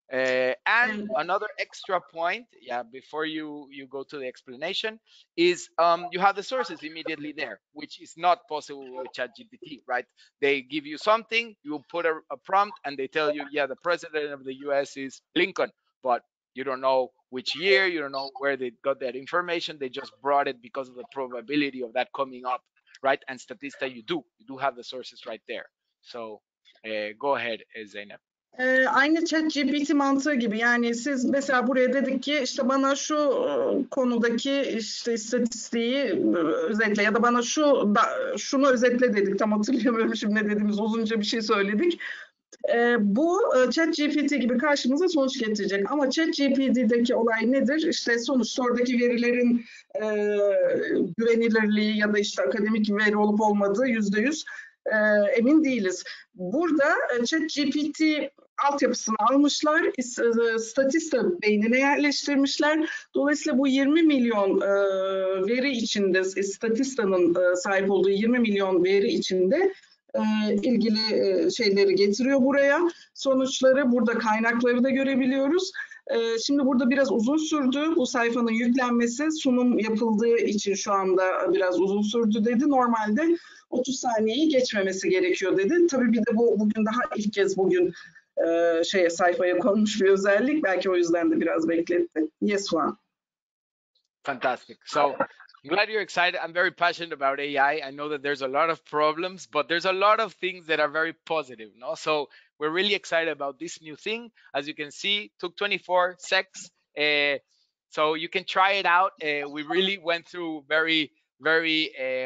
And another extra point, yeah, before you go to the explanation, is you have the sources immediately there, which is not possible with ChatGPT, right? They give you something, you put a prompt, and they tell you, yeah, the president of the US is Lincoln, but you don't know which year, you don't know where they got that information. They just brought it because of the probability of that coming up, right? And Statista, you do have the sources right there. So go ahead, Zeynep.
Aynı ChatGPT mantığı gibi, yani siz mesela buraya dedik ki işte bana şu konudaki işte istatistiği özetle ya da bana şunu özetle dedik, tam hatırlayamıyorum şimdi ne dediğimiz, uzunca bir şey söyledik. Bu ChatGPT gibi karşımıza sonuç getirecek. Ama ChatGPT'deki olay nedir? İşte sonuçta oradaki verilerin güvenilirliği ya da işte akademik bir veri olup olmadığı %100 emin değiliz. Burada ChatGPT altyapısını almışlar, Statista beynine yerleştirmişler. Dolayısıyla bu 20 milyon veri içinde, Statista'nın sahip olduğu 20 milyon veri içinde ilgili şeyleri getiriyor buraya. Sonuçları, burada kaynakları da görebiliyoruz. Şimdi burada biraz uzun sürdü bu sayfanın yüklenmesi. Sunum yapıldığı için şu anda biraz uzun sürdü dedi. Normalde 30 saniyeyi geçmemesi gerekiyor dedi. Tabii bir de bugün daha ilk kez sayfaya konmuş bir özellik. Belki o yüzden de biraz bekletti. Yes one.
Fantastic. So I'm glad you're excited. I'm very passionate about AI. I know that there's a lot of problems, but there's a lot of things that are very positive. No? So we're really excited about this new thing. As you can see, took 24 secs. So you can try it out. We really went through very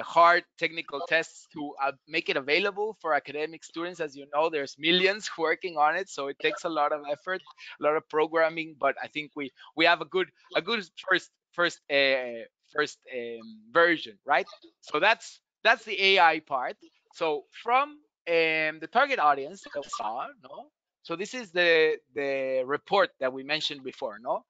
hard technical tests to make it available for academic students. As you know, there's millions working on it, so it takes a lot of effort, a lot of programming. But I think we have a good first version, right? So that's the AI part. So from the target audience that we saw, no. So this is the report that we mentioned before, no.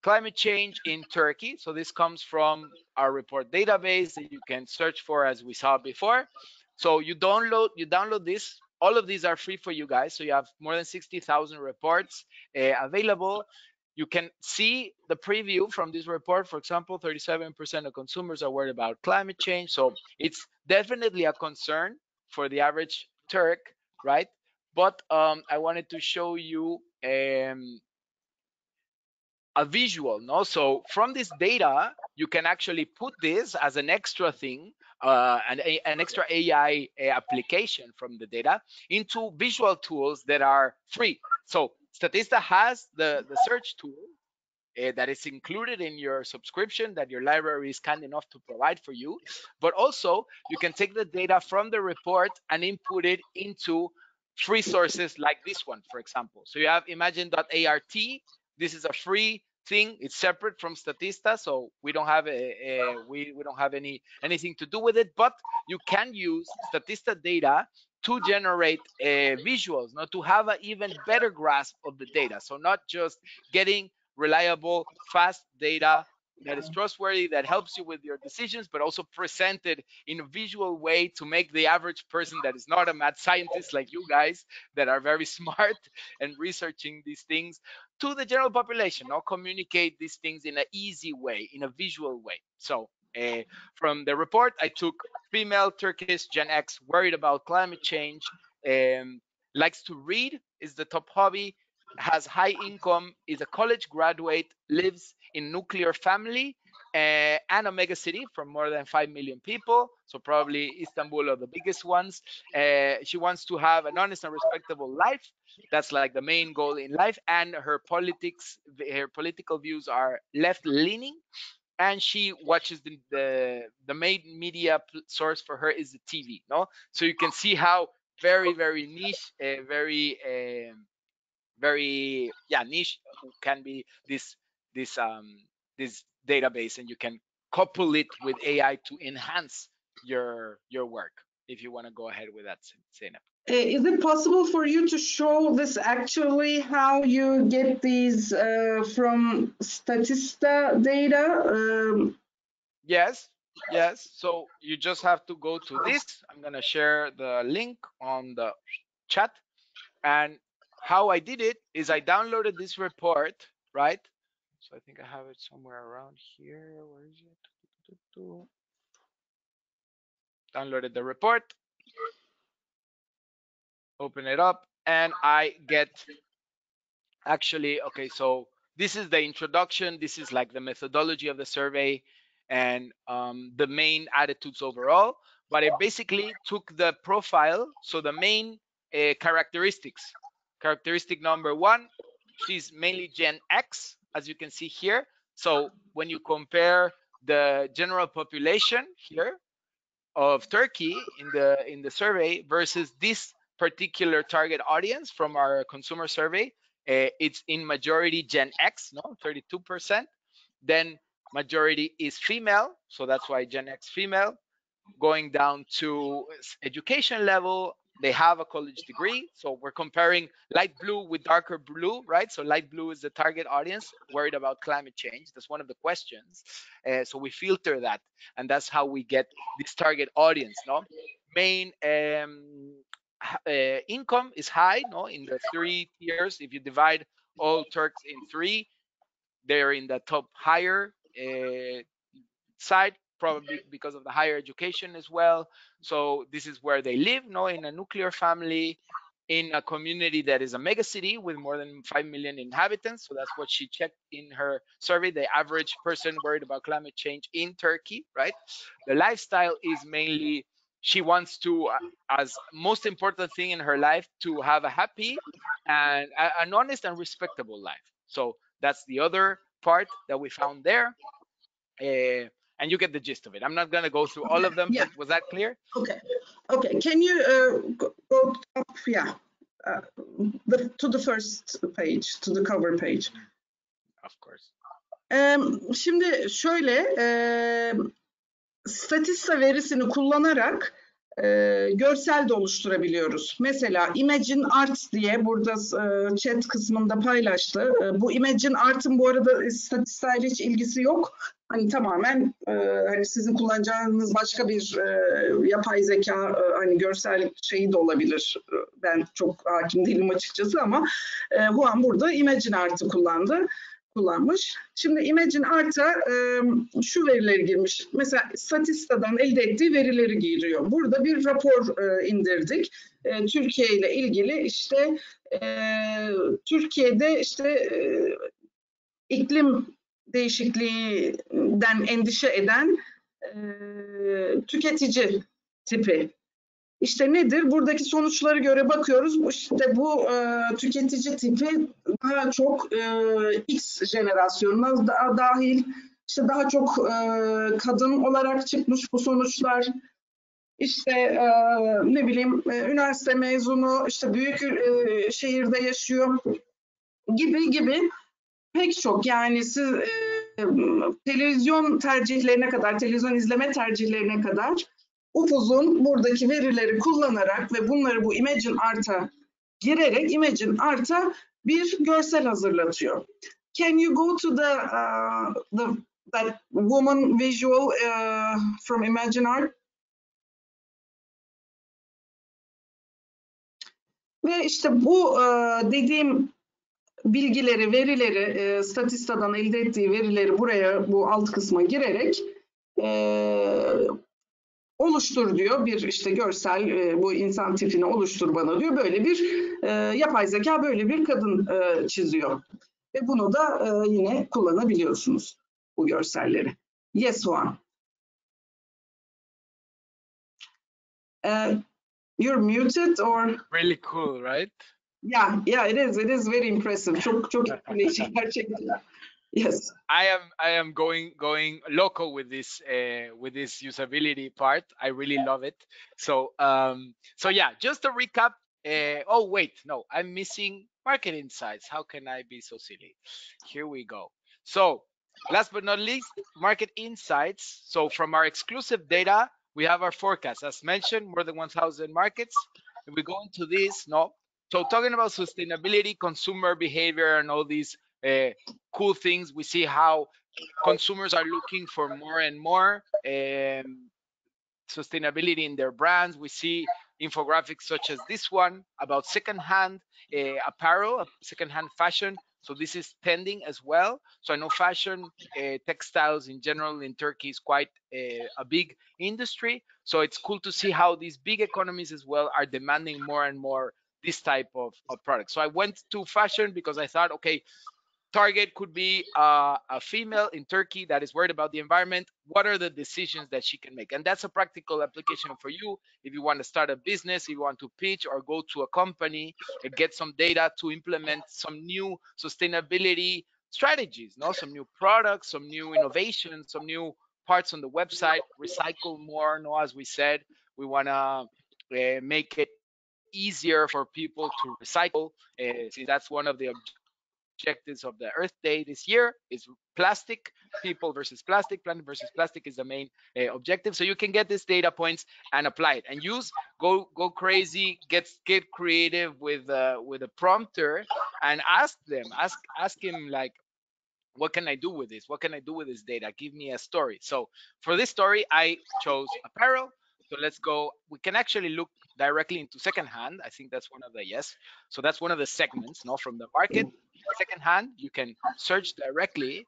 Climate change in Turkey. So this comes from our report database that you can search for, as we saw before. So you download this. All of these are free for you guys. So you have more than 60,000 reports available. You can see the preview from this report. For example, 37% of consumers are worried about climate change. So it's definitely a concern for the average Turk, right? But I wanted to show you a visual, no? So from this data, you can actually put this as an extra thing, an extra AI application from the data into visual tools that are free. So Statista has the search tool that is included in your subscription that your library is kind enough to provide for you. But also, you can take the data from the report and input it into free sources like this one, for example. So you have imagine.art. This is a free thing. It's separate from Statista, so we don't have we don't have anything to do with it. But you can use Statista data to generate visuals, not to have an even better grasp of the data. So not just getting reliable, fast data that is trustworthy, that helps you with your decisions, but also presented in a visual way to make the average person that is not a mad scientist like you guys, that are very smart and researching these things, to the general population, or communicate these things in an easy way, in a visual way. So from the report, I took female Turkish Gen X, worried about climate change, likes to read, is the top hobby, has high income, is a college graduate, lives in nuclear family, and a mega city from more than 5 million people, so probably Istanbul are the biggest ones. She wants to have an honest and respectable life. That's like the main goal in life. And her political views are left-leaning, and she watches the main media source for her is the TV. No, so you can see how very niche, very niche can be this database, and you can couple it with AI to enhance your work. If you want to go ahead with that, Zeynep.
Is it possible for you to show this actually, how you get these from Statista data?
Yes. So you just have to go to this. I'm going to share the link on the chat. And how I did it is I downloaded this report, right? So I think I have it somewhere around here. Where is it? Downloaded the report, open it up, and I get actually, okay, so this is the introduction. This is like the methodology of the survey and the main attitudes overall. But I basically took the profile, so the main characteristics. Characteristic number one, she's mainly Gen X, as you can see here. So when you compare the general population here of Turkey in the survey versus this particular target audience from our consumer survey, it's in majority Gen X, no, 32%. Then majority is female, so that's why Gen X female. Going down to education level, they have a college degree. So we're comparing light blue with darker blue, right? So light blue is the target audience worried about climate change. That's one of the questions. So we filter that, and that's how we get this target audience. No, main income is high. No, in the 3 tiers. If you divide all Turks in 3, they're in the top higher side, probably because of the higher education as well. So this is where they live, no, in a nuclear family, in a community that is a mega city with more than 5 million inhabitants. So that's what she checked in her survey, the average person worried about climate change in Turkey, right? The lifestyle is mainly, she wants to, as most important thing in her life, to have a happy and an honest and respectable life. So that's the other part that we found there. And you get the gist of it. I'm not going to go through all of them, but was that clear?
Okay. Can you go up, to the first page, to the cover page?
Of course.
Şimdi şöyle, Statista verisini kullanarak görsel de oluşturabiliyoruz. Mesela Imagine Art diye burada chat kısmında paylaştı. Bu Imagine Art'ın bu arada Statista ile hiç ilgisi yok. Hani tamamen hani sizin kullanacağınız başka bir yapay zeka hani görsel şeyi de olabilir. Ben çok hakim değilim açıkçası ama Juan burada Imagine Art'ı kullanmış. Şimdi Imagine Art'a şu verileri girmiş. Mesela Statista'dan elde ettiği verileri giriyor. Burada bir rapor indirdik. Türkiye ile ilgili işte Türkiye'de işte iklim değişikliğinden endişe eden tüketici tipi. İşte nedir? Buradaki sonuçlara göre bakıyoruz. İşte bu tüketici tipi daha çok X jenerasyonuna dahil, işte daha çok kadın olarak çıkmış bu sonuçlar. İşte ne bileyim üniversite mezunu, işte büyük şehirde yaşıyor gibi pek çok, yani siz televizyon tercihlerine kadar, televizyon izleme tercihlerine kadar upuzun buradaki verileri kullanarak ve bunları bu Imagine Art'a girerek Imagine Art'a bir görsel hazırlatıyor. Can you go to that woman visual from Imagine Art? Ve işte bu dediğim bilgileri, verileri, Statista'dan elde ettiği verileri buraya, bu alt kısma girerek oluştur diyor. Bir işte görsel, bu insan tipini oluştur bana diyor. Böyle bir yapay zeka böyle bir kadın çiziyor. Ve bunu da yine kullanabiliyorsunuz, bu görselleri. Yes one. You're muted or?
Really cool, right?
Yeah, it is very impressive. Çok etkileyici gerçekten. Yes.
I am going local with this usability part. I really love it. So yeah, just to recap. Oh wait, no, I'm missing market insights. How can I be so silly? Here we go. So last but not least, market insights. So from our exclusive data, we have our forecast. As mentioned, more than 1,000 markets. If we go into this, no. So talking about sustainability, consumer behavior, and all these cool things, we see how consumers are looking for more and more sustainability in their brands. We see infographics such as this one about secondhand apparel, secondhand fashion. So this is trending as well. So I know fashion, textiles in general in Turkey is quite a big industry. So it's cool to see how these big economies as well are demanding more and more this type of products. So I went to fashion because I thought, okay, target could be a female in Turkey that is worried about the environment. What are the decisions that she can make? And that's a practical application for you if you want to start a business, if you want to pitch or go to a company and get some data to implement some new sustainability strategies, no? Some new products, some new innovations, some new parts on the website, recycle more, no? As we said, we want to make it easier for people to recycle. See, that's one of the objectives of the Earth Day this year is plastic, people versus plastic, planet versus plastic is the main objective. So you can get these data points and apply it and use, go crazy, get creative with a prompter and ask him like, what can I do with this? What can I do with this data? Give me a story. So for this story, I chose apparel. So let's go. We can actually look directly into secondhand. I think that's one of the, yes. So that's one of the segments, no, from the market. Secondhand, you can search directly.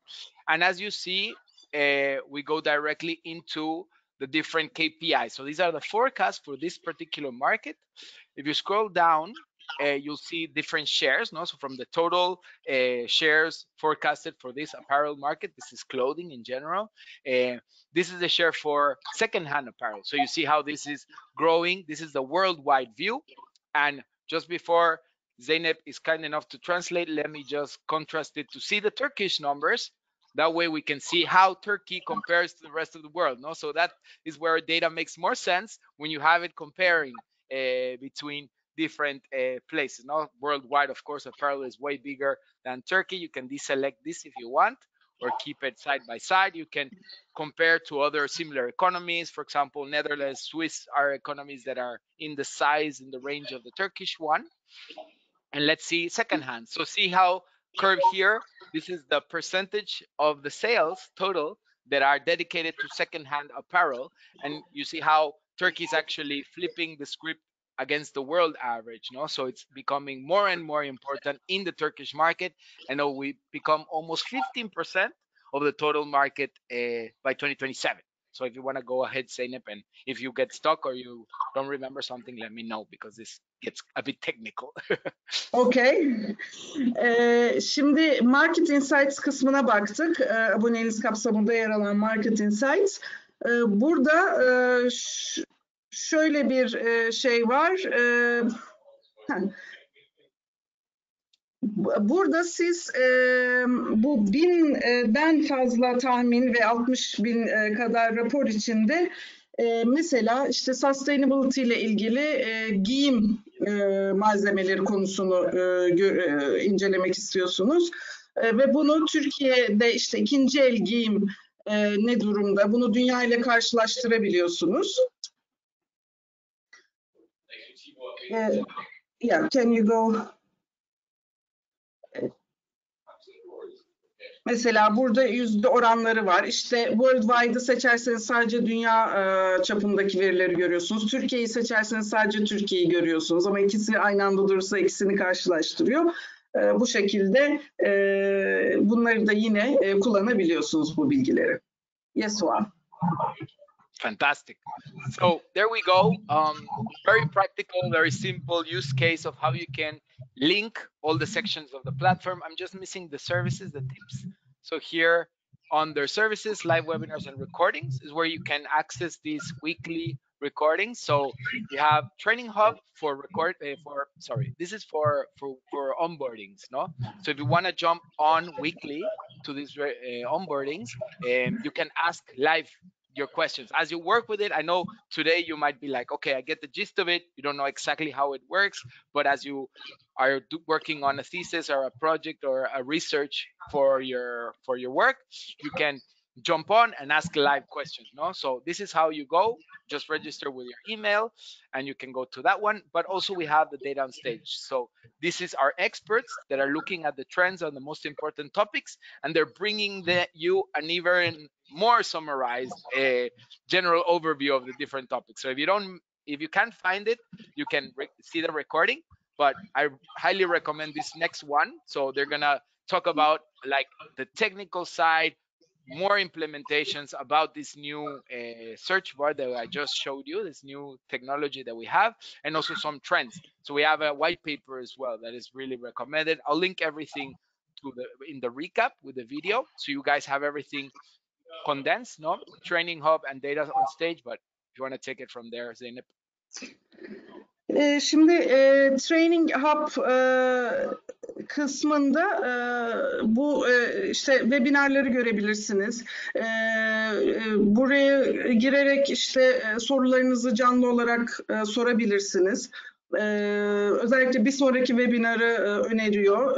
And as you see, we go directly into the different KPIs. So these are the forecasts for this particular market. If you scroll down, you'll see different shares, no? So from the total shares forecasted for this apparel market, this is clothing in general. This is the share for secondhand apparel. So you see how this is growing. This is the worldwide view. And just before Zeynep is kind enough to translate, let me just contrast it to see the Turkish numbers. That way we can see how Turkey compares to the rest of the world, no? So that is where data makes more sense when you have it comparing between different places. Now, worldwide, of course, apparel is way bigger than Turkey. You can deselect this if you want, or keep it side by side. You can compare to other similar economies. For example, Netherlands, Swiss are economies that are in the size, in the range of the Turkish one. And let's see secondhand. So see how curve here, this is the percentage of the sales total that are dedicated to secondhand apparel. And you see how Turkey is actually flipping the script against the world average, no? So it's becoming more and more important in the Turkish market. And now we become almost 15% of the total market by 2027. So if you want to go ahead, Zeynep, and if you get stuck or you don't remember something, let me know because this gets a bit technical.
Okay. Şimdi Market Insights kısmına baktık. Aboneliğiniz kapsamında yer alan Market Insights. Burada şöyle bir şey var. Burada siz bu 1000'den fazla tahmin ve 60.000 kadar rapor içinde mesela işte sustainability ile ilgili giyim malzemeleri konusunu incelemek istiyorsunuz ve bunu Türkiye'de işte ikinci el giyim ne durumda, bunu dünya ile karşılaştırabiliyorsunuz. Yeah, can you go? Mesela burada yüzde oranları var. İşte worldwide'ı seçerseniz sadece dünya çapındaki verileri görüyorsunuz. Türkiye'yi seçerseniz sadece Türkiye'yi görüyorsunuz. Ama ikisi aynı anda durursa ikisini karşılaştırıyor. Bu şekilde bunları da yine kullanabiliyorsunuz bu bilgileri. Yes, Juan.
Fantastic. So there we go. Very practical, very simple use case of how you can link all the sections of the platform. I'm just missing the services, the tips. So here under services, live webinars and recordings is where you can access these weekly recordings. So we have Training Hub for this is for onboardings, no? So if you want to jump on weekly to these onboardings, you can ask live your questions as you work with it. I know today you might be like, okay, I get the gist of it. You don't know exactly how it works, but as you are working on a thesis or a project or a research for your work, you can jump on and ask live questions. No, so this is how you go. Just register with your email and you can go to that one. But also we have the data on stage. So this is our experts that are looking at the trends on the most important topics, and they're bringing you an even more summarized general overview of the different topics. So if you can't find it, you can see the recording, but I highly recommend this next one. So they're gonna talk about like the technical side, more implementations about this new search bar that I just showed you, this new technology that we have, and also some trends. So we have a white paper as well that is really recommended. I'll link everything in the recap with the video, so you guys have everything condensed, no? Training Hub and data on stage, but if you want to take it from there, Zeynep.
Şimdi Training Hub kısmında bu işte webinarları görebilirsiniz. Buraya girerek işte sorularınızı canlı olarak sorabilirsiniz. Özellikle bir sonraki webinarı öneriyor.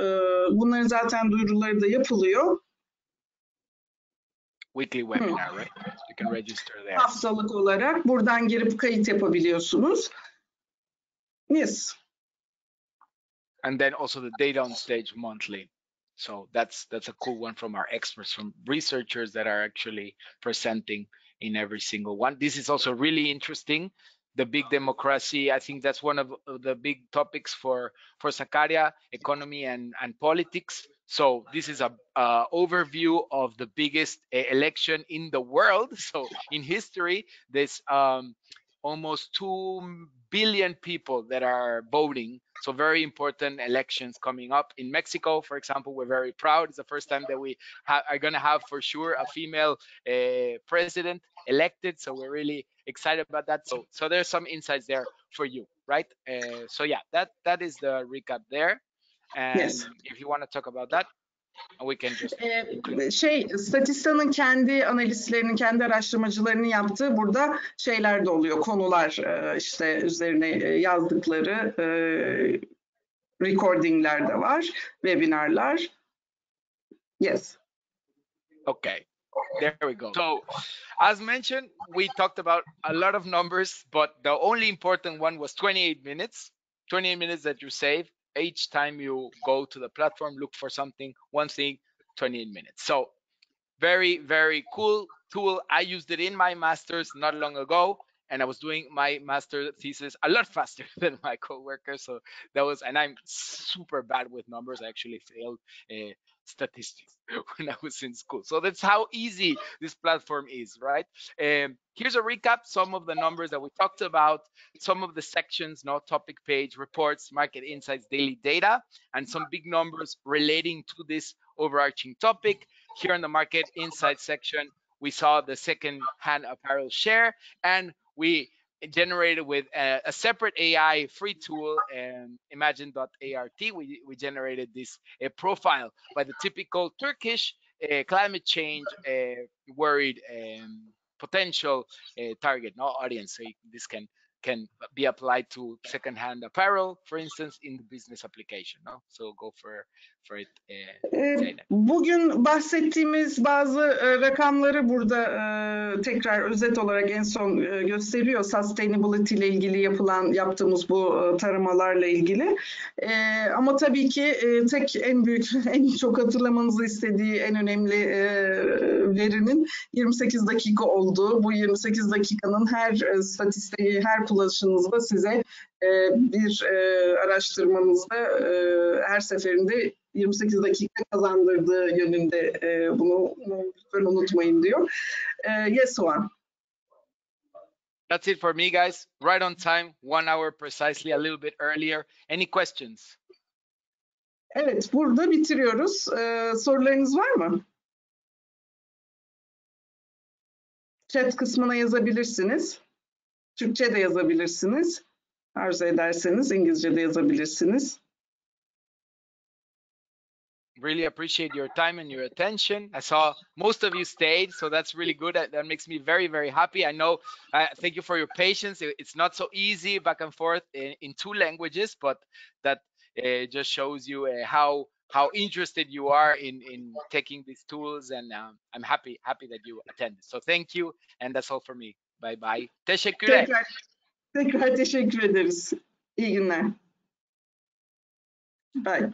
Bunların zaten duyuruları da yapılıyor.
Weekly webinar, right? You can register there.
Haftalık olarak buradan girip kayıt yapabiliyorsunuz. Yes.
And then also the data on stage monthly. So that's a cool one from our experts, from researchers that are actually presenting in every single one. This is also really interesting. The big democracy, I think that's one of the big topics for Sakarya, economy and politics. So this is a overview of the biggest election in the world. So in history, there's almost 2 billion people that are voting. So very important elections coming up. In Mexico, for example, we're very proud. It's the first time that we are going to have for sure a female president elected. So we're really excited about that. So there's some insights there for you, right? So yeah, that is the recap there. And
yes.
If you want to talk about that, we can just...
Statista'nın kendi analistlerinin, kendi araştırmacılarının yaptığı burada şeyler de oluyor, konular işte üzerine yazdıkları recordingler de var, webinarlar. Yes.
Okay, there we go. So, as mentioned, we talked about a lot of numbers, but the only important one was 28 minutes. 28 minutes that you save each time you go to the platform, look for something, one thing, 28 minutes. So very, very cool tool. I used it in my master's not long ago, and I was doing my master thesis a lot faster than my coworkers. So that was, and I'm super bad with numbers. I actually failed statistics when I was in school. So that's how easy this platform is, right? Here's a recap, some of the numbers that we talked about, some of the sections, topic page, reports, market insights, daily data, and some big numbers relating to this overarching topic. Here in the market insights section, we saw the second-hand apparel share, and we generated with a separate AI free tool, imagine.art. We generated this profile by the typical Turkish climate change worried potential target audience. So this can be applied to second-hand apparel, for instance, in the business application. So go for it.
Bugün bahsettiğimiz bazı rakamları burada tekrar özet olarak en son gösteriyor. Sustainability ile ilgili yaptığımız bu taramalarla ilgili. Ama tabii ki en çok hatırlamanızı istediği en önemli verinin 28 dakika olduğu. Bu 28 dakikanın her statistiği, her yapılaşınızda size bir araştırmanızda her seferinde 28 dakika kazandırdığı yönünde, bunu lütfen unutmayın diyor. Yes, Juan.
That's it for me, guys. Right on time, 1 hour precisely, a little bit earlier. Any questions?
Evet, burada bitiriyoruz. Sorularınız var mı? Chat kısmına yazabilirsiniz. Türkçe de yazabilirsiniz. Arzu ederseniz İngilizce de yazabilirsiniz.
Really appreciate your time and your attention. I saw most of you stayed, so that's really good. That makes me very, very happy. I know, thank you for your patience. It's not so easy back and forth in 2 languages, but that just shows you how interested you are in taking these tools, and I'm happy that you attended. So thank you, and that's all for me. Bye bye. Teşekkürler.
Tekrar teşekkür ederiz. İyi günler. Bye.